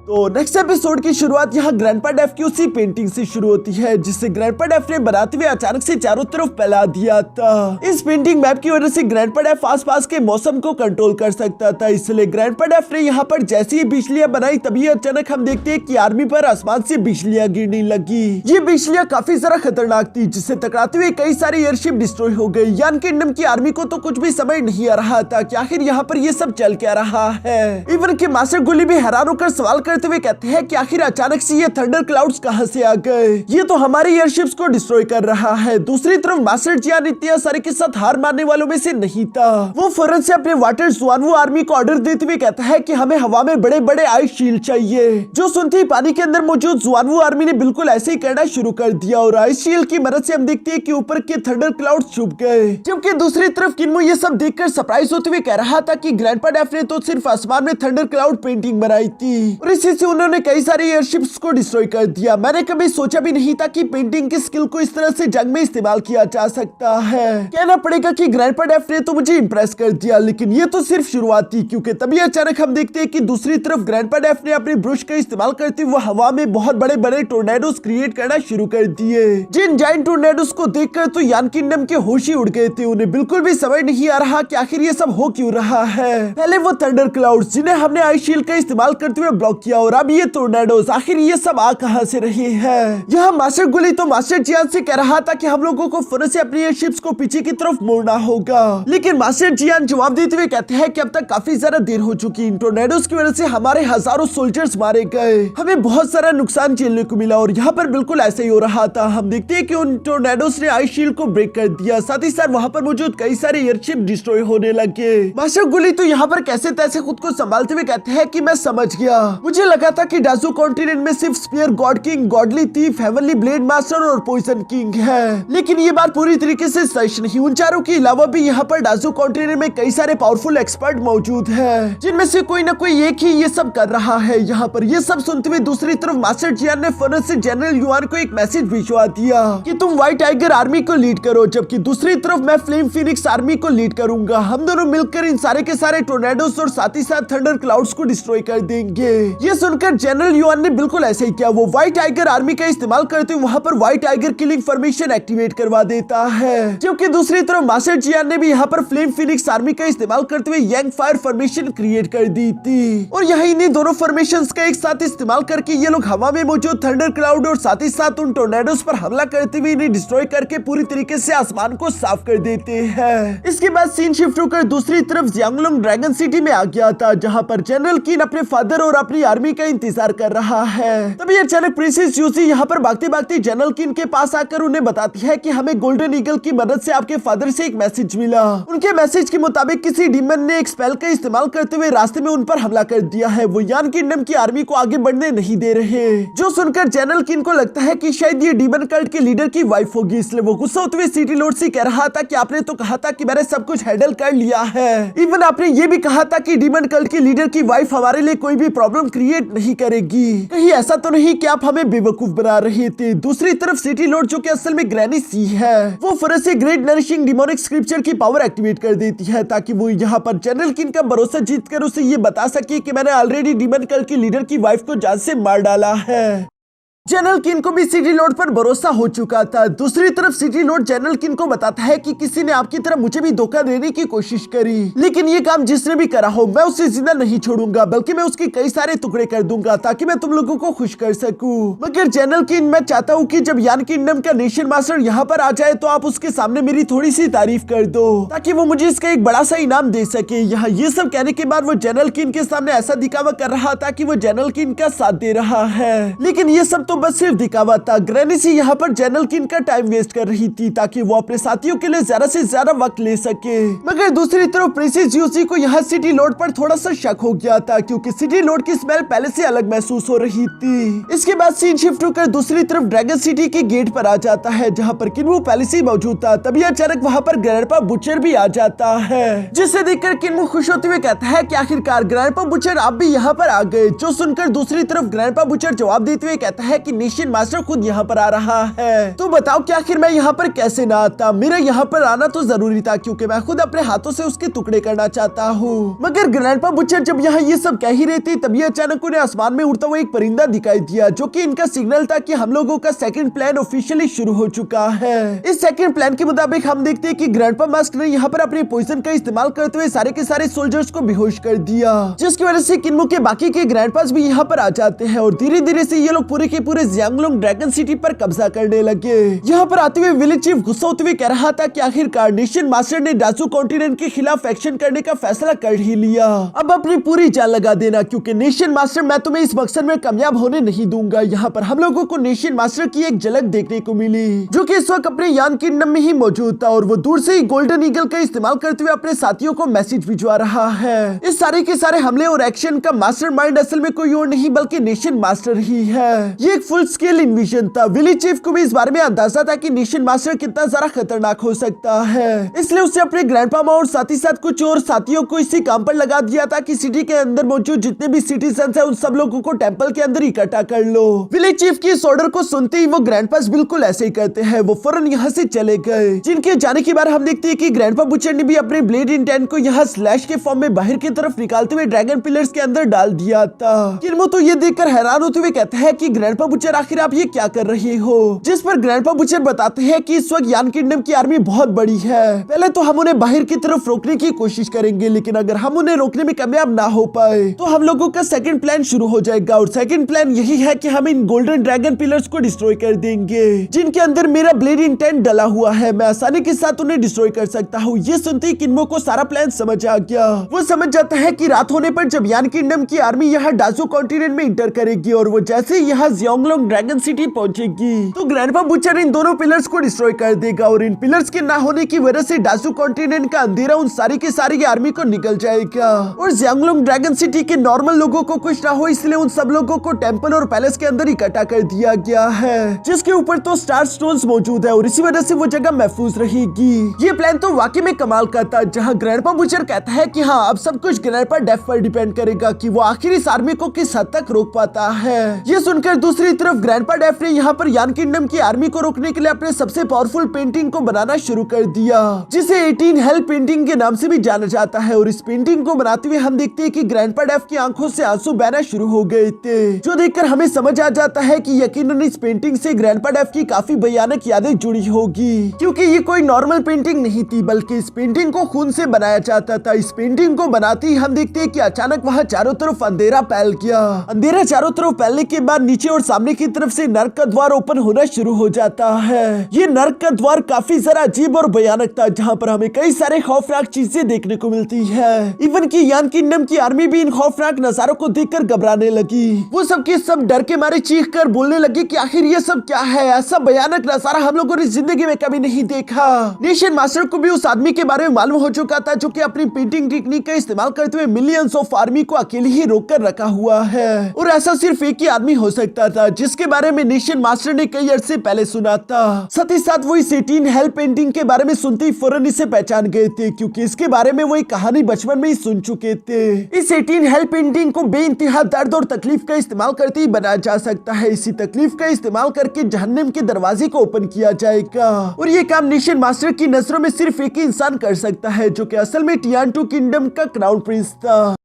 तो next episode की शुरुआत यहाँ ग्रैंडपा डेफ की उसी पेंटिंग से शुरू होती है जिसे ग्रैंडपा डेफ ने बनाते हुए अचानक से चारों तरफ फैला दिया था। इस पेंटिंग मैप की वजह से ग्रैंडपा डेफ आसपास के मौसम को कंट्रोल कर सकता था, इसलिए ग्रैंडपा डेफ ने यहाँ पर जैसी ही बिजलियां बनाई तभी अचानक हम देखते हैं कि आर्मी पर आसमान से बिजलियां गिरने लगी। ये बिजलियां काफी ज्यादा खतरनाक थी जिससे टकराते हुए कई सारी एयरशिप डिस्ट्रॉय हो गई। यान किंगडम की आर्मी को तो कुछ भी समझ नहीं आ रहा था कि आखिर यहाँ पर ये सब चल क्या रहा है। इवन के मास्टर गुली भी हैरान होकर सवाल करते हुए कहते हैं कि आखिर अचानक से ये थंडर क्लाउड्स कहां से आ गए, ये तो हमारी एयरशिप्स को डिस्ट्रॉय कर रहा है। दूसरी तरफ मास्टर जियान इतनी आसानी के साथ हार मानने वालों में से नहीं था। वो फौरन से अपने वाटर जुआनवू आर्मी को ऑर्डर देते हुए कहता है कि हमें हवा में बड़े बड़े आइस शील्ड चाहिए। जो सुनते ही पानी के अंदर मौजूद जुआनवू आर्मी ने बिल्कुल ऐसे ही करना शुरू कर दिया और आइस शील्ड की मदद से हम देखते हैं कि ऊपर के थंडर क्लाउड्स छुप गए। जबकि दूसरी तरफ किन्मो ये सब देखकर सरप्राइज होते हुए कह रहा था कि ग्रैंडपा डेफ ने तो सिर्फ आसमान में थंडर क्लाउड पेंटिंग बनाई थी और इसी से उन्होंने कई सारी एयरशिप्स को डिस्ट्रॉय कर दिया। मैंने कभी सोचा भी नहीं था कि पेंटिंग की स्किल को इस तरह से जंग में इस्तेमाल किया जा सकता है। कहना पड़ेगा कि ग्रैंडपा डेफ ने तो मुझे इंप्रेस कर दिया, लेकिन ये तो सिर्फ शुरुआत थी क्योंकि तभी अचानक हम देखते हैं कि दूसरी तरफ ग्रैंडपा डेफ ने अपनी ब्रश का इस्तेमाल करते हुए हवा में बहुत बड़े बड़े टोर्नेडोज क्रिएट करना शुरू कर दिए। जिन जायंट टोर्नेडोज को देखकर तो यान किंगडम के होश ही उड़ गए थे। उन्हें बिल्कुल भी समझ नहीं आ रहा कि आखिर ये सब हो क्यों रहा है। पहले वो थंडर क्लाउड्स जिन्हें हमने आइस शील्ड का इस्तेमाल करते हुए ब्लॉक किया और अब ये टोर्नेडोज, आखिर ये सब आ कहां से रहे हैं। यहाँ मास्टर गुली तो मास्टर जियान से कह रहा था कि हम लोगों को फौरन से अपनी एयरशिप्स को पीछे की तरफ मोड़ना होगा, लेकिन मास्टर जियान जवाब देते हुए कहते हैं कि अब तक काफी ज्यादा देर हो चुकी। इन टोर्नेडोज की वजह से हमारे हजारों सोल्जर्स मारे गए, हमें बहुत सारा नुकसान झेलने को मिला और यहाँ पर बिल्कुल ऐसे ही हो रहा था। हम देखते हैं कि उन टोर्नेडोज ने आइस शील्ड को ब्रेक कर दिया, साथ ही साथ वहाँ पर मौजूद कई सारे एयरशिप डिस्ट्रॉय होने लगे। मास्टर गुली तो यहाँ पर कैसे तैसे खुद को संभालते हुए कहते हैं कि मैं समझ गया, मुझे लगा था कि डाजू कॉन्टिनेंट में सिर्फ spear god king, godly thief, heavenly blade master और पॉइजन किंग है, लेकिन ये बात पूरी तरीके से सच नहीं। उन चारों के अलावा भी यहाँ पर डाजू कॉन्टिनेंट में कई सारे पावरफुल एक्सपर्ट मौजूद हैं, जिनमें से कोई ना कोई एक ही ये सब कर रहा है। यहाँ पर ये सब सुनते हुए दूसरी तरफ मास्टर जियान ने फौरन से जनरल युआन को एक मैसेज भिजवा दिया कि तुम व्हाइट टाइगर आर्मी को लीड करो, जबकि दूसरी तरफ मैं फ्लेम फिनिक्स आर्मी को लीड करूंगा। हम दोनों मिलकर इन सारे के सारे टोर्नेडोस और साथ ही साथ थंडर क्लाउड्स को डिस्ट्रॉय कर देंगे। ये सुनकर जनरल युआन ने बिल्कुल ऐसे ही किया। वो व्हाइट टाइगर आर्मी का इस्तेमाल करते हुए वहाँ पर white tiger killing formation activate करवा देता है, जबकि दूसरी तरफ मास्टर जियान ने भी यहाँ पर फ्लेम फिनिक्स आर्मी का इस्तेमाल करते हुए यंग फायर फॉर्मेशन क्रिएट कर दी थी और यही इन्हीं दोनों फॉर्मेशंस का एक साथ इस्तेमाल करके ये लोग हवा में मौजूद थंडर क्लाउड और साथ ही साथ उन टोर्नेडोस पर हमला करते हुए इन्हें डिस्ट्रॉय करके पूरी तरीके से आसमान को साफ कर देते हैं। इसके बाद सीन शिफ्ट होकर दूसरी तरफ जियांगलोंग ड्रैगन सिटी में आ गया था, जहाँ पर जनरल किन अपने फादर और अपनी आर्मी का इंतजार कर रहा है। तभी अचानक प्रिंसेस यूसी यहाँ पर भागते भागते जनरल किन के पास आकर उन्हें बताती है कि हमें गोल्डन ईगल की मदद से आपके फादर से एक मैसेज मिला। उनके मैसेज के मुताबिक किसी डीमन ने एक स्पेल का इस्तेमाल करते हुए रास्ते में उन पर हमला कर दिया है। वो यान किंगडम की आर्मी को आगे बढ़ने नहीं दे रहे, जो सुनकर जनरल किन को लगता है कि शायद ये डीमन कल्ट के लीडर की वाइफ होगी, इसलिए वो गुस्सा होते हुए सिटी लॉर्ड से कह रहा था कि आपने तो कहा था कि मैंने सब कुछ हैंडल कर लिया है। इवन आपने ये भी कहा था कि डीमन कल्ट के लीडर की वाइफ हमारे लिए कोई भी प्रॉब्लम क्रिएट नहीं करेगी। कहीं ऐसा तो नहीं कि आप हमें बेवकूफ बना रहे थे। दूसरी तरफ सिटी लॉर्ड जो कि असल में ग्रैनी सी है, वो फौरन से ग्रेट नरिशिंग डिमोनिक स्क्रिप्चर की पावर एक्टिवेट कर देती है ताकि वो यहाँ पर जनरल किन का भरोसा जीतकर उसे ये बता सके कि मैंने ऑलरेडी डीमन कल्ट की लीडर की वाइफ को जान से मार डाला है। जनरल किन को भी सिटी लॉर्ड पर भरोसा हो चुका था। दूसरी तरफ सिटी लॉर्ड जनरल किन को बताता है कि किसी ने आपकी तरह मुझे भी धोखा देने की कोशिश करी, लेकिन ये काम जिसने भी करा हो मैं उसे जिंदा नहीं छोड़ूंगा, बल्कि मैं उसके कई सारे टुकड़े कर दूंगा ताकि मैं तुम लोगों को खुश कर सकूं। मगर जनरल किन, मैं चाहता हूँ कि जब यान किंगडम का नेशन मास्टर यहाँ पर आ जाए तो आप उसके सामने मेरी थोड़ी सी तारीफ कर दो ताकि वो मुझे इसका एक बड़ा सा इनाम दे सके। यहाँ ये सब कहने के बाद वो जनरल किन के सामने ऐसा दिखावा कर रहा था कि वो जनरल किन का साथ दे रहा है, लेकिन ये सब तो बस सिर्फ दिखावा था। ग्रैनी सी यहाँ पर जनरल किन का टाइम वेस्ट कर रही थी ताकि वो अपने साथियों के लिए ज्यादा से ज्यादा वक्त ले सके। मगर दूसरी तरफ प्रिंसेस यूसी को यहाँ सिटी लॉर्ड पर थोड़ा सा शक हो गया था क्योंकि सिटी लॉर्ड की स्मेल पहले से अलग महसूस हो रही थी। इसके बाद सीन शिफ्ट होकर दूसरी तरफ ड्रैगन सिटी के गेट पर आ जाता है जहाँ पर किन्वू पहले से मौजूद था। तभी अचानक वहाँ पर ग्रैंडपा बुचर भी आ जाता है, जिसे देखकर किन्वू खुश होते हुए कहता है कि आखिरकार ग्रैंडपा बुचर आप भी यहाँ पर आ गए। जो सुनकर दूसरी तरफ ग्रैंडपा बुचर जवाब देते हुए कहता है कि नेशन मास्टर खुद यहाँ पर आ रहा है। तो बताओ कि आखिर मैं यहाँ पर कैसे ना आता। मेरा यहाँ पर आना तो जरूरी था क्योंकि मैं खुद अपने हाथों से उसके टुकड़े करना चाहता हूँ। मगर ग्रैंडपा बुचर जब यहाँ ये सब कह ही रहे थे तभी अचानक उन्हें आसमान में उड़ता हुआ एक परिंदा दिखाई दिया, जो कि इनका सिग्नल था कि हम लोगों का सेकंड प्लान ऑफिशियली शुरू हो चुका है। इस सेकंड प्लान के मुताबिक हम देखते हैं कि ग्रैंडपा मास्क ने यहाँ पर अपने पोइजन का इस्तेमाल करते हुए सारे के सारे सोल्जर्स को बेहोश कर दिया, जिसकी वजह से किन्मो के बाकी के ग्रैंडपास भी यहाँ पर आ जाते हैं और धीरे धीरे से ये लोग पूरे के पूरे जियांगलोंग ड्रैगन सिटी पर कब्जा करने लगे। यहाँ पर आते हुए विलेज चीफ गुस्सा होते हुए कह रहा था कि आखिरकार नेशन मास्टर ने डासू कॉन्टिनेंट के खिलाफ एक्शन करने का फैसला कर ही लिया। अब अपनी पूरी जान लगा देना क्योंकि नेशन मास्टर मैं तुम्हें इस मकसद में कामयाब होने नहीं दूंगा। यहाँ पर हम लोगों को नेशन मास्टर की एक झलक देखने को मिली, जो कि इस वक्त अपने यान किंगडम में ही मौजूद था और वो दूर से ही गोल्डन ईगल का इस्तेमाल करते हुए अपने साथियों को मैसेज भिजवा रहा है। इस सारे के सारे हमले और एक्शन का मास्टरमाइंड असल में कोई और नहीं बल्कि नेशन मास्टर ही है। ये एक फुल स्केल इन्विजन था। विलेज चीफ को भी इस बारे में अंदाजा था कि नेशन मास्टर कितना ज्यादा खतरनाक हो सकता है, इसलिए उसने अपने ग्रैंडपा माँ और साथ ही साथ कुछ और साथियों को इसी काम पर लगा दिया था कि सिटी के अंदर मौजूद जितने भी सिटीजन है उन सब लोगों को टेंपल के अंदर इकट्ठा कर लो। विलेज चीफ की इस ऑर्डर को सुनते ही वो ग्रैंडपास बिल्कुल ऐसे ही करते हैं। वो फौरन यहाँ से चले गए। जिनके जाने के बाद हम देखते हैं कि ग्रैंडपा बुचर ने भी अपने ब्लेड इंटेंट को यहाँ स्लैश के फॉर्म में बाहर की तरफ निकालते हुए ड्रैगन पिलर्स के अंदर डाल दिया था। किन्मो तो ये देखकर हैरान होते हुए कहते हैं कि ग्रैंडपा बुचर आखिर आप ये क्या कर रहे हो, जिस पर ग्रैंडपा बुचर बताते हैं कि इस वक्त यान किंगडम की आर्मी बहुत बड़ी है। पहले तो हम उन्हें बाहर की तरफ रोकने की कोशिश करेंगे, लेकिन अगर हम उन्हें रोकने में कामयाब ना हो पाए तो हम लोगों का सेकंड प्लान शुरू हो जाएगा। और सेकंड प्लान यही है कि हम इन गोल्डन ड्रैगन पिलर्स को डिस्ट्रॉय कर देंगे, जिनके अंदर मेरा ब्लेड इंटेंट डला हुआ है। मैं आसानी के साथ उन्हें डिस्ट्रॉय कर सकता हूँ। ये सुनते ही किन्मो को सारा प्लान समझ आ गया। वो समझ जाता है कि रात होने पर जब यान किंगडम की आर्मी यहाँ डासू कॉन्टिनेंट में इंटर करेगी और वो जैसे ही यहाँ जियांगलोंग ड्रैगन सिटी पहुंचेगी तो ग्रैंडपा बुचर इन दोनों पिलर्स को डिस्ट्रॉय कर देगा और इन पिलर्स के ना होने की वजह से डासू कॉन्टिनेंट का अंधेरा उन सारी के सारी आर्मी को निकल जाएगा और जियांगलोंग ड्रैगन सिटी के नॉर्मल लोगों को कुछ ना हो, इसलिए उन सब लोगों को टेंपल और पैलेस के अंदर इकट्ठा कर दिया गया है, जिसके ऊपर तो स्टार स्टोन्स मौजूद है और इसी वजह से वो जगह महफूज रहेगी। ये प्लान तो वाकई में कमाल का था, जहाँ ग्रैंडपा बुचर कहता है कि हाँ अब सब कुछ ग्रैंडपा डेफ पर डिपेंड करेगा कि वो आखिर इस आर्मी को किस हद तक रोक पाता है। ये सुनकर दूसरी तरफ ग्रैंडपा डेफ ने यहाँ पर यान किंगडम की आर्मी को रोकने के लिए अपने सबसे पावरफुल पेंटिंग को बनाना शुरू कर दिया, जिसे 18 हेल पेंटिंग के नाम से भी जाना जाता है। और इस पेंटिंग को बनाते हुए हम देखते हैं कि ग्रैंडपा डेफ की आंखों से आंसू बहना शुरू हो गए थे, जो देखकर हमें समझ आ जाता है कि यकीनन इस पेंटिंग से ग्रैंडपा डेफ की काफी भयानक यादें जुड़ी होगी, क्योंकि ये कोई नॉर्मल पेंटिंग नहीं थी बल्कि इस पेंटिंग को खून से बनाया जाता था। इस पेंटिंग को बनाते ही हम देखते हैं कि अचानक वहाँ चारों तरफ अंधेरा फैल गया। अंधेरा चारों तरफ फैलने के बाद नीचे और सामने की तरफ से नर्क का द्वार ओपन होना शुरू हो जाता है। ये नर्क का द्वार काफी जरा अजीब और भयानक था, जहाँ पर हमें कई सारे खौफनाक चीजें देखने को मिलती है। इवन की यान किंगडम की आर्मी भी इन खौफनाक नजारों को देखकर घबराने लगी। वो सबके सब डर के मारे चीख कर बोलने लगे कि आखिर ये सब क्या है, ऐसा भयानक नजारा हम लोगों ने जिंदगी में कभी नहीं देखा। नेशन मास्टर को भी उस आदमी के बारे में मालूम हो चुका था जो कि अपनी पेंटिंग टेक्निक का इस्तेमाल करते हुए मिलियंस ऑफ आर्मी को अकेले ही रोक कर रखा हुआ है, और ऐसा सिर्फ एक ही आदमी हो सकता था जिसके बारे में नेशन मास्टर ने कई अरसे पहले सुना था। साथ ही साथ वो इस 18 हेल पेंटिंग के बारे में सुनते ही फौरन इसे पहचान गए थे, क्योंकि इसके बारे में वो एक कहानी बचपन में ही सुन चुके थे। इस 18 हेल पेंटिंग को बेइंतहा दर्द और तकलीफ का इस्तेमाल करते ही बनाया जा सकता है। इसी तकलीफ का इस्तेमाल करके जहन्नम के दरवाजे को ओपन किया जाएगा, और ये काम नेशन मास्टर की नजरों में सिर्फ एक ही इंसान कर सकता है, जो कि असल में टियानटू किंगडम का क्राउन प्रिंस था।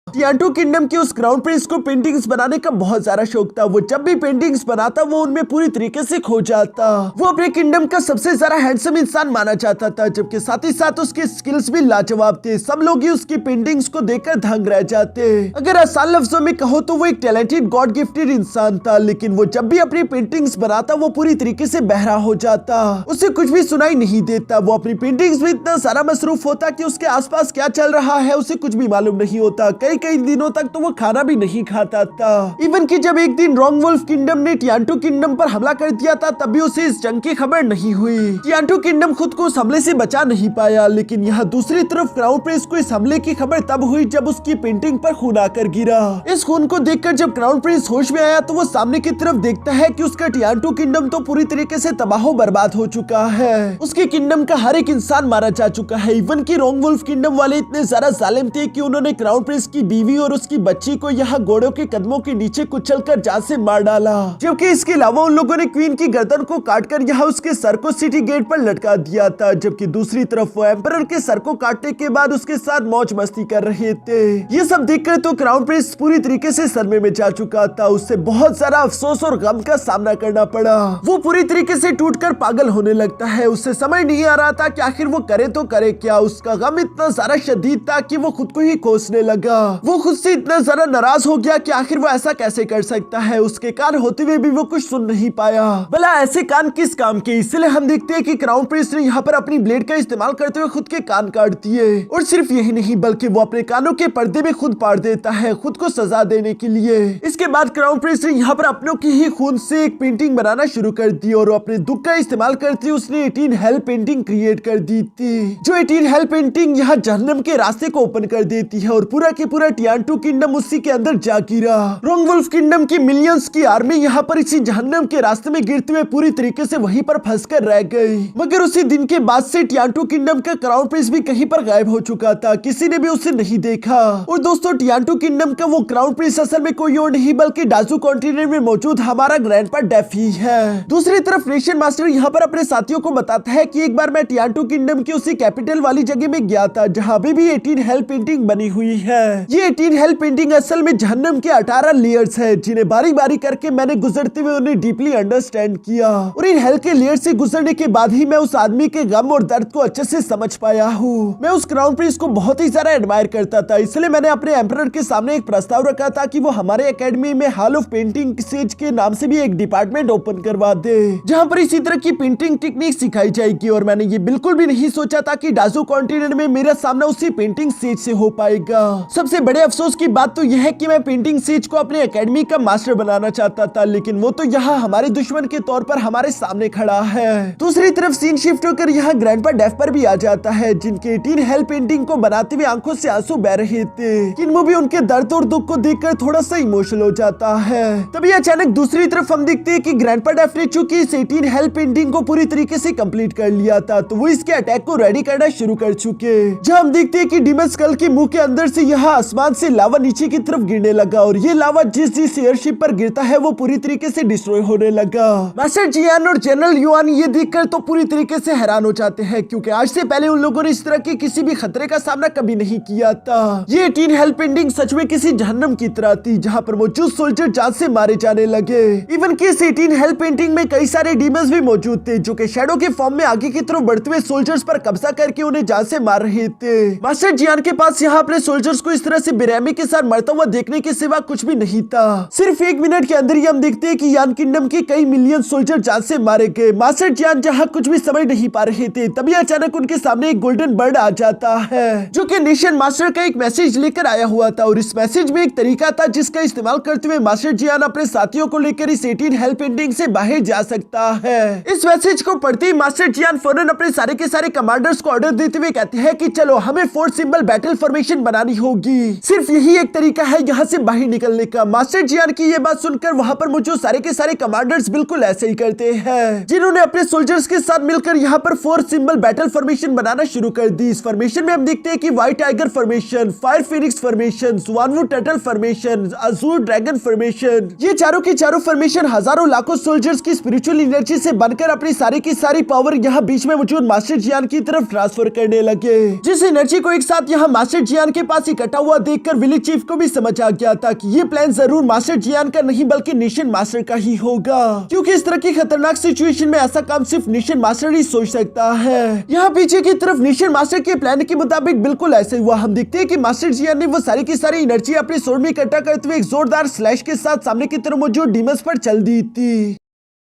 टियानटू किंगडम के उस क्राउन प्रिंस को पेंटिंग्स बनाने का बहुत सारा शौक था। वो जब भी पेंटिंग्स बनाता वो उनमें पूरी तरीके से खो जाता। वो अपने किंगडम का सबसे ज्यादा हैंडसम इंसान माना जाता था, जबकि साथ ही साथ उसके स्किल्स भी लाजवाब थे। सब लोग ही उसकी पेंटिंग्स को देखकर दंग रह जाते। अगर आसान लफ्जों में कहो तो वो एक टैलेंटेड गॉड गिफ्टेड इंसान था, लेकिन वो जब भी अपनी पेंटिंग्स बनाता वो पूरी तरीके से बहरा हो जाता। उसे कुछ भी सुनाई नहीं देता। वो अपनी पेंटिंग्स में इतना सारा मसरूफ होता कि उसके आसपास क्या चल रहा है उसे कुछ भी मालूम नहीं होता। कई दिनों तक तो वो खाना भी नहीं खाता था। इवन कि जब एक दिन रॉन्ग वुल्फ किंगडम ने टियानटू किंगडम पर हमला कर दिया था तब भी उसे इस जंग की खबर नहीं हुई। टियानटू किंगडम खुद को उस हमले से बचा नहीं पाया, लेकिन यहाँ दूसरी तरफ क्राउन प्रिंस को इस हमले की खबर तब हुई जब उसकी पेंटिंग पर खून आकर गिरा। इस खून को देखकर जब क्राउन प्रिंस होश में आया तो वो सामने की तरफ देखता है कि उसका टियानटू किंगडम तो पूरी तरीके से तबाह बर्बाद हो चुका है। उसके किंगडम का हर एक इंसान मारा जा चुका है। इवन की रॉन्ग वुल्फ किंगडम वाले इतने ज्यादा जालिम थे कि उन्होंने क्राउन प्रिंस की बीवी और उसकी बच्ची को यहाँ घोड़ों के कदमों के नीचे कुचलकर जान से मार डाला। जबकि इसके अलावा उन लोगों ने क्वीन की गर्दन को काटकर यहाँ उसके सर को सिटी गेट पर लटका दिया था, जबकि दूसरी तरफ वो एम्परर के सर को काटने के बाद उसके साथ मौज मस्ती कर रहे थे। ये सब देखकर तो क्राउन प्रिंस पूरी तरीके से सदमे में जा चुका था। उससे बहुत सारा अफसोस और गम का सामना करना पड़ा। वो पूरी तरीके से टूटकर पागल होने लगता है। उससे समझ नहीं आ रहा था कि आखिर वो करे तो करे क्या। उसका गम इतना ज्यादा शदीद था कि वो खुद को ही कोसने लगा। वो खुद से इतना ज्यादा नाराज हो गया कि आखिर वो ऐसा कैसे कर सकता है। उसके कान होते हुए भी वो कुछ सुन नहीं पाया। भला ऐसे कान किस काम के। इसलिए हम देखते हैं कि क्राउन प्रिंस ने यहाँ पर अपनी ब्लेड का इस्तेमाल करते हुए खुद के कान काट दिए। और सिर्फ यही नहीं बल्कि वो अपने कानों के पर्दे में खुद पाड़ देता है, खुद को सजा देने के लिए। इसके बाद क्राउन प्रिंस ने यहाँ पर अपनों की ही खून से एक पेंटिंग बनाना शुरू कर दी और अपने दुख का इस्तेमाल करते उसने 18 हेल पेंटिंग क्रिएट कर दी थी। जो 18 हेल पेंटिंग यहाँ जहन्नम के रास्ते को ओपन कर देती है और पूरा के पूरा टियान्टू किंगडम उसी के अंदर जा गिरा। रोंगवुल्फ किंगडम की मिलियंस की आर्मी यहाँ पर इसी जहन्नम के रास्ते में गिरते हुए पूरी तरीके से वहीं पर फंस कर रह गई। मगर उसी दिन के बाद से टियान्टू किंगडम का क्राउन प्रिंस भी कहीं पर गायब हो चुका था। किसी ने भी उसे नहीं देखा। और दोस्तों टियान्टू किंगडम का वो क्राउन प्रिंस असल में कोई और नहीं बल्कि डाजू कॉन्टिनेंट में मौजूद हमारा ग्रैंडपा डेफ ही है। दूसरी तरफ नेशन मास्टर यहाँ पर अपने साथियों को बताता है कि एक बार मैं टियान्टू किंगडम की उसी कैपिटल वाली जगह में गया था जहाँ अभी भी 18 हेल पेंटिंग बनी हुई है। ये 18 हेल पेंटिंग असल में जहन्नम के 18 लेयर्स है जिन्हें बारी बारी करके मैंने गुजरते हुए उन्हें डीपली अंडरस्टैंड किया। और इन हेल के लेयर से गुजरने के बाद ही मैं उस आदमी के गम और दर्द को अच्छे से समझ पाया हूँ। मैं उस क्राउन प्रिंस को बहुत ही ज्यादा एडमायर करता था। इसलिए मैंने अपने एम्परर के सामने एक प्रस्ताव रखा था कि वो हमारे एकेडमी में हॉल ऑफ पेंटिंग सेज के नाम से भी एक डिपार्टमेंट ओपन करवा दे जहाँ पर इसी तरह की पेंटिंग टेक्निक सिखाई जाएगी। और मैंने ये बिल्कुल भी नहीं सोचा था कि डाजू कॉन्टिनेंट में मेरा सामना उसी पेंटिंग सेज से हो पाएगा। सबसे बड़े अफसोस की बात तो यह है कि मैं पेंटिंग सेज को अपने एकेडमी का मास्टर बनाना चाहता था, लेकिन वो तो यहाँ हमारे दुश्मन के तौर पर हमारे सामने खड़ा है। दूसरी तरफ सीन शिफ्ट होकर यहाँ ग्रैंडपा डेफ पर भी आ जाता है जिनके 18 हेल पेंटिंग को बनाते हुए आंखों से आंसू बह रहे थे। लेकिन वो भी उनके दर्द और दुख को देखकर थोड़ा सा इमोशनल हो जाता है। तभी अचानक दूसरी तरफ हम देखते हैं कि ग्रैंडपा डेफ ने चूंकि इस 18 हेल पेंटिंग को पूरी तरीके से कंप्लीट कर लिया था तो वो इसके अटैक को रेडी करना शुरू कर चुके। जहाँ हम देखते हैं कि डीमन स्कल के मुंह के अंदर से यहाँ आसमान से लावा नीचे की तरफ गिरने लगा और ये लावा जिस एयरशिप पर गिरता है वो पूरी तरीके से डिस्ट्रॉय होने लगा। मास्टर जियान और जनरल युआन ये देखकर तो पूरी तरीके से हैरान हो जाते हैं क्योंकि आज से पहले उन लोगों ने इस तरह के किसी भी खतरे का सामना कभी नहीं किया था। ये 18 हेल पेंटिंग सच में किसी जहन्नम की तरह थी जहाँ पर मौजूद सोल्जर जान से मारे जाने लगे। इवन कि इस 18 हेल पेंटिंग में कई सारे डीमंस भी मौजूद थे जो कि शैडो के फॉर्म में आगे की तरफ बढ़ते हुए सोल्जर्स पर कब्जा करके उन्हें जान से मार रहे थे। मास्टर जियान के पास यहाँ अपने सोल्जर्स को इस तरह से बेरहमी के साथ मरता हुआ देखने के सिवा कुछ भी नहीं था। सिर्फ 1 मिनट के अंदर ही हम देखते हैं कि यान किंगडम के कई मिलियन सोल्जर जान से मारे गए। मास्टर जियान जहाँ कुछ भी समझ नहीं पा रहे थे तभी अचानक उनके सामने एक गोल्डन बर्ड आ जाता है जो कि नेशन मास्टर का एक मैसेज लेकर आया हुआ था। और इस मैसेज में एक तरीका था जिसका इस्तेमाल करते हुए मास्टर जियान अपने साथियों को लेकर इस 18 हेल पेंटिंग से बाहर जा सकता है। इस मैसेज को पढ़ते ही मास्टर जियान फौरन अपने सारे के सारे कमांडर्स को ऑर्डर देते हुए कहते हैं कि चलो हमें 4 सिंबल बैटल फॉर्मेशन बनानी होगी। सिर्फ यही एक तरीका है यहाँ से बाहर निकलने का। मास्टर जियान की ये बात सुनकर वहाँ पर मौजूद सारे के सारे कमांडर्स बिल्कुल ऐसे ही करते हैं जिन्होंने अपने सोल्जर्स के साथ मिलकर यहाँ पर 4 सिंबल बैटल फॉर्मेशन बनाना शुरू कर दी। इस फॉर्मेशन में हम देखते हैं कि white tiger formation, fire phoenix formation, स्वानवुड turtle formation, azure dragon formation, ये चारों की चारों फॉर्मेशन हजारों लाखों सोल्जर्स की स्पिरिचुअल एनर्जी से बनकर अपनी सारी की सारी पावर यहाँ बीच में मौजूद मास्टर जियान की तरफ ट्रांसफर करने लगे। जिस एनर्जी को एक साथ यहाँ मास्टर जियान के पास इकट्ठा हुआ देखकर विलेज चीफ को भी समझ आ गया था कि ये प्लान जरूर मास्टर जियान का नहीं बल्कि नेशन मास्टर का ही होगा, क्योंकि इस तरह की खतरनाक सिचुएशन में ऐसा काम सिर्फ नेशन मास्टर ही सोच सकता है। यहाँ पीछे की तरफ नेशन मास्टर के प्लान के मुताबिक बिल्कुल ऐसे हुआ। हम देखते हैं कि मास्टर जियान ने वो सारी की सारी एनर्जी अपने स्वord में इकट्ठा करते हुए एक जोरदार स्लैश के साथ सामने की तरफ मौजूद डीमंस पर चल दी थी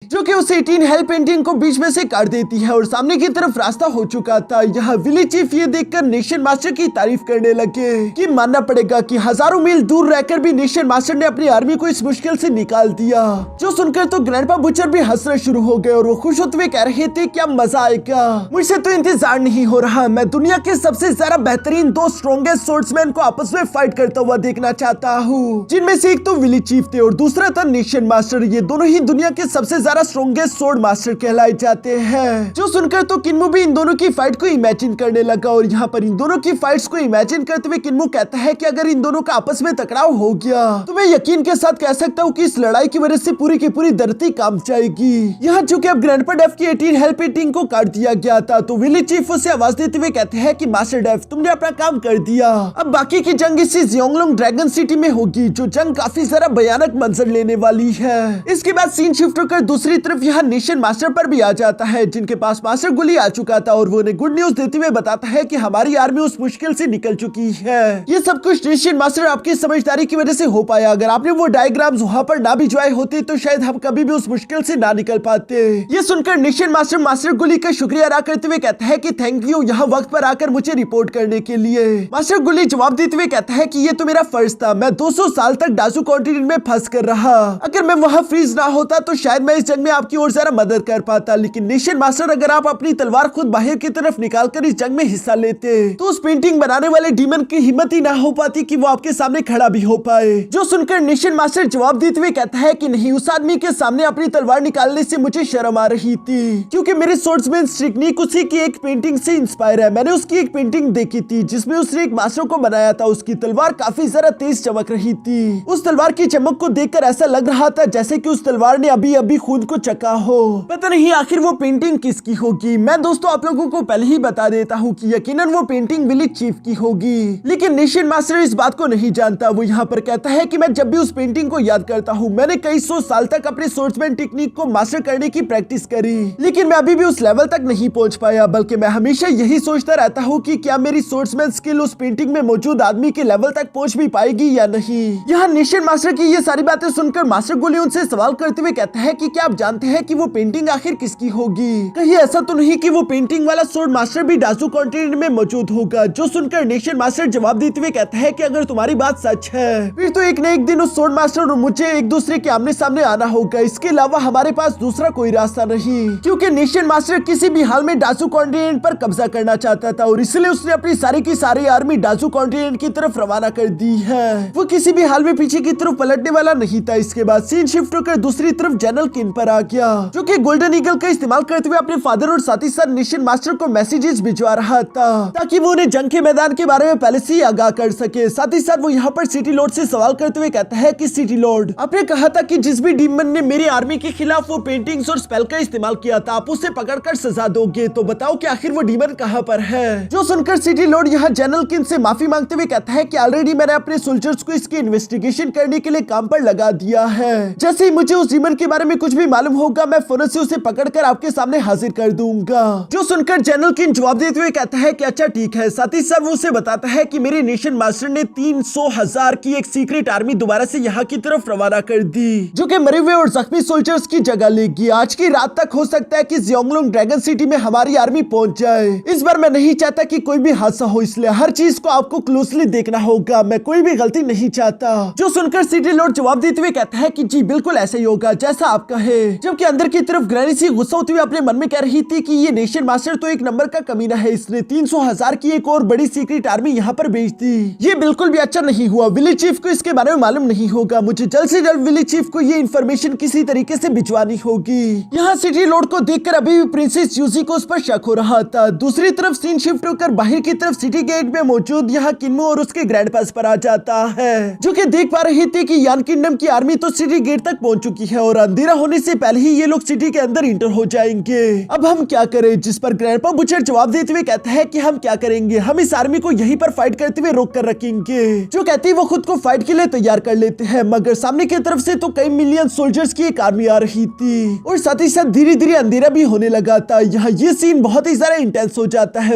जो कि उस 18 हेल पेंटिंग को बीच में से काट देती है और सामने की तरफ रास्ता हो चुका था। यहाँ विलेज चीफ ये देखकर नेशन मास्टर की तारीफ करने लगे कि मानना पड़ेगा कि हजारों मील दूर रहकर भी नेशन मास्टर ने अपनी आर्मी को इस मुश्किल से निकाल दिया। जो सुनकर तो ग्रैंडपा बुचर भी हंसना शुरू हो गए और वो खुश होते हुए कह रहे थे क्या मजा आएगा, मुझसे तो इंतजार नहीं हो रहा। मैं दुनिया के सबसे ज्यादा बेहतरीन 2 स्ट्रॉन्गेस्ट सोर्ड्समैन को आपस में फाइट करता हुआ देखना चाहता हूँ, जिनमें से एक तो विलेज चीफ थे और दूसरा था नेशन मास्टर। ये दोनों ही दुनिया के सबसे ज्यादा स्ट्रॉन्गेस्ट स्वॉर्ड मास्टर कहलाए जाते हैं। जो सुनकर तो किन्मो भी इन दोनों की फाइट को इमेजिन करने लगा और यहाँ पर इन दोनों की फाइट्स को इमेजिन करते हुए किन्मो कहता है कि अगर इन दोनों का आपस में टकराव हो गया तो मैं यकीन के साथ कह सकता हूँ कि इस लड़ाई की वजह से पूरी की पूरी धरती कांप जाएगी। यहाँ चूंकि अब ग्रैंडपा डेफ की 18 हेल्प टीम को काट दिया गया था तो विलेज चीफ उसे आवाज देते हुए कहते हैं कि मास्टर डेफ तुमने अपना काम कर दिया, अब बाकी की जंग इसी जियोंगलोंग ड्रैगन सिटी में होगी, जो जंग काफी ज्यादा भयानक मंजर लेने वाली है। इसके बाद सीन शिफ्ट होकर दूसरी तरफ यहाँ नेशन मास्टर पर भी आ जाता है, जिनके पास मास्टर गुली आ चुका था और वो उन्हें गुड न्यूज देते हुए बताता है कि हमारी आर्मी उस मुश्किल से निकल चुकी है। ये सब कुछ नेशन मास्टर आपकी समझदारी की वजह से हो पाया, अगर आपने वो डायग्राम्स वहाँ पर ना भिजवाए होते तो शायद हम कभी भी उस मुश्किल से ना निकल पाते। ये सुनकर नेशन मास्टर मास्टर गुली का शुक्रिया अदा करते हुए कहता है कि थैंक यू यहाँ वक्त पर आकर मुझे रिपोर्ट करने के लिए। मास्टर गुली जवाब देते हुए कहता है कि ये तो मेरा फर्ज था, मैं 200 साल तक डाजू कॉन्टिनेंट में फंस कर रहा, अगर मैं वहाँ फ्रीज ना होता तो शायद मैं इस जंग में आपकी और ज्यादा मदद कर पाता, लेकिन नेशन मास्टर अगर आप अपनी तलवार खुद बाहर की तरफ निकाल कर इस जंग में हिस्सा लेते तो उस पेंटिंग बनाने वाले डीमन की हिम्मत ही ना हो पाती कि वो आपके सामने खड़ा भी हो पाए। जो सुनकर नेशन मास्टर जवाब देते हुए कहता है कि नहीं, उस आदमी के सामने अपनी तलवार निकालने से मुझे शर्म आ रही थी, क्योंकि मेरे स्वॉर्ड्समैन टेक्निक उसी की एक पेंटिंग से इंस्पायर है। मैंने उसकी एक पेंटिंग देखी थी जिसमें उसने एक मास्टर को बनाया था, उसकी तलवार काफी ज्यादा तेज चमक रही थी, उस तलवार की चमक को देखकर ऐसा लग रहा था जैसे कि उस तलवार ने अभी अभी खून को चखा हो। पता नहीं आखिर वो पेंटिंग किसकी होगी। मैं दोस्तों आप लोगों को पहले ही बता देता हूँ कि यकीनन वो पेंटिंग विलेज चीफ की होगी, लेकिन नेशन मास्टर इस बात को नहीं जानता। वो यहाँ पर कहता है कि मैं जब भी उस पेंटिंग को याद करता हूँ, मैंने कई 100 साल तक अपने स्वॉर्ड्समैन टेक्निक को मास्टर करने की प्रैक्टिस करी, लेकिन मैं अभी भी उस लेवल तक नहीं पहुंच पाया, बल्कि मैं हमेशा यही सोचता रहता हूँ कि क्या मेरी स्वॉर्ड्समैन स्किल उस पेंटिंग में मौजूद आदमी के लेवल तक पहुंच भी पाएगी या नहीं। यहाँ नेशन मास्टर की ये सारी बातें सुनकर मास्टर गुली उनसे सवाल करते हुए कहता है कि क्या आप जानते हैं कि वो पेंटिंग आखिर किसकी होगी, कहीं ऐसा तो नहीं कि वो पेंटिंग वाला स्वॉर्ड मास्टर भी डाजू कॉन्टिनेंट में मौजूद होगा। जो सुनकर नेशन मास्टर जवाब देते हुए कहता है कि अगर तुम्हारी बात सच है फिर तो एक न एक दिन उस स्वॉर्ड मास्टर और मुझे एक दूसरे के आमने सामने आना होगा, इसके अलावा हमारे पास दूसरा कोई रास्ता नहीं, क्योंकि नेशन मास्टर किसी भी हाल में डाजू कॉन्टिनेंट पर कब्जा करना चाहता था और इसलिए उसने अपनी सारी की सारी आर्मी डाजू कॉन्टिनेंट की तरफ रवाना कर दी है। वो किसी भी हाल में पीछे की तरफ पलटने वाला नहीं था। इसके बाद सीन शिफ्ट होकर दूसरी तरफ जनरल किन पर आ गया, जो कि गोल्डन ईगल का इस्तेमाल करते हुए अपने फादर और साथ ही साथ नेशन मास्टर को मैसेजेस भिजवा रहा था ताकि वो उन्हें जंग के मैदान के बारे में पहले से ही आगाह कर सके। साथ ही साथ वो यहाँ पर सिटी लॉर्ड से सवाल करते हुए कहता है कि सिटी लॉर्ड, आपने कहा था कि जिस भी डीमन ने मेरी आर्मी के खिलाफ वो पेंटिंग्स और स्पेल का इस्तेमाल किया था आप उसे पकड़कर सजा दोगे, तो बताओ कि आखिर वो डीमन कहाँ पर है। जो सुनकर सिटी लॉर्ड यहाँ जनरल किन से माफी मांगते हुए कहता है कि ऑलरेडी मैंने अपने सोल्जर्स को इसकी इन्वेस्टिगेशन करने के लिए काम पर लगा दिया है, जैसे ही मुझे उस डीमन के बारे में कुछ भी मालूम होगा मैं फौरन से उसे पकड़कर आपके सामने हाजिर कर दूंगा। जो सुनकर जनरल किन जवाब देते हुए कहता है कि अच्छा ठीक है। साथ ही साथ वो उसे बताता है कि मेरे नेशन मास्टर ने 300,000 की एक सीक्रेट आर्मी दोबारा से यहाँ की तरफ रवाना कर दी, जो कि मरे हुए और जख्मी सोल्जर्स की जगह लेगी। आज की रात तक हो सकता है कि जियोंगलोंग ड्रैगन सिटी में हमारी आर्मी पहुंच जाए। इस बार मैं नहीं चाहता कि कोई भी हादसा हो, इसलिए हर चीज को आपको क्लोजली देखना होगा, मैं कोई भी गलती नहीं चाहता। जो सुनकर सिटी लॉर्ड जवाब देते हुए कहता है कि जी बिल्कुल ऐसा ही होगा जैसा आप कहे। जबकि अंदर की तरफ ग्रैनी सी गुस्सा होते हुए अपने मन में कह रही थी कि ये नेशन मास्टर तो एक नंबर का कमीना है, इसने 300,000 की एक और बड़ी सीक्रेट आर्मी यहाँ पर भेज दी। ये बिल्कुल भी अच्छा नहीं हुआ, विलेज चीफ को इसके बारे में मालूम नहीं होगा, मुझे जल्द से जल्द विलेज चीफ को ये इन्फॉर्मेशन किसी तरीके से भिजवानी होगी। यहाँ सिटी लॉर्ड को देखकर अभी भी प्रिंसेस यूजी को उस पर शक हो रहा था। दूसरी तरफ सीन शिफ्ट होकर बाहर की तरफ सिटी गेट में मौजूद यहाँ किन्मो और उसके ग्रैंडपास पर आ जाता है, जो कि देख पा रही थी कि यान किंगडम की आर्मी तो सिटी गेट तक पहुंच चुकी है और अंधेरा होने से पहले ही ये लोग सिटी के अंदर इंटर हो जाएंगे। अब हम क्या करें, जिस पर ग्रैंडपा बुचर जवाब देते हुए कहता है कि हम क्या करेंगे, हम इस आर्मी को यहीं पर फाइट करते हुए रोक कर रखेंगे। जो कहती है वो खुद को फाइट के लिए तैयार कर लेते हैं, मगर सामने की तरफ से तो कई मिलियन सोल्जर्स की एक आर्मी आ रही थी और साथ ही साथ धीरे धीरे अंधेरा भी होने लगा था। यहाँ ये सीन बहुत ही ज्यादा इंटेंस हो जाता है।